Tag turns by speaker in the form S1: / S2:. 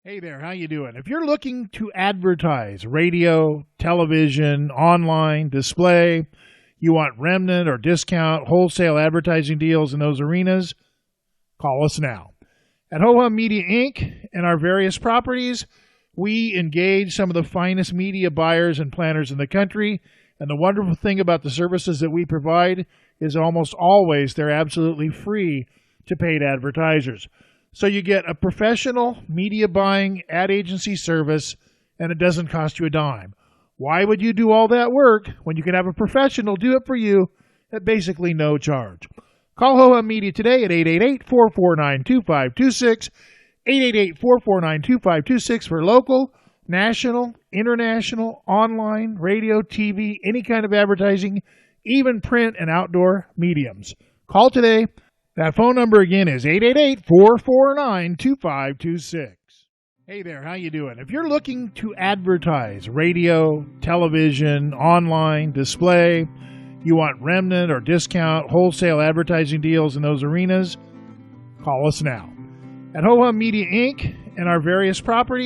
S1: Hey there, how you doing? If you're looking to advertise radio, television, online, display, you want remnant or discount wholesale advertising deals in those arenas, call us now. At Ho-Hum Media Inc. and our various properties, we engage some of the finest media buyers and planners in the country, and the wonderful thing about the services that we provide is almost always they're absolutely free to paid advertisers. So you get a professional media buying ad agency service, and it doesn't cost you a dime. Why would you do all that work when you can have a professional do it for you at basically no charge? Call Ho-Hum Media today at 888-449-2526, 888-449-2526 for local, national, international, online, radio, TV, any kind of advertising, even print and outdoor mediums. Call today. That phone number again is 888-449-2526. Hey there, how you doing? If you're looking to advertise radio, television, online, display, you want remnant or discount wholesale advertising deals in those arenas, call us now. At Ho-Hum Media Inc. and our various properties,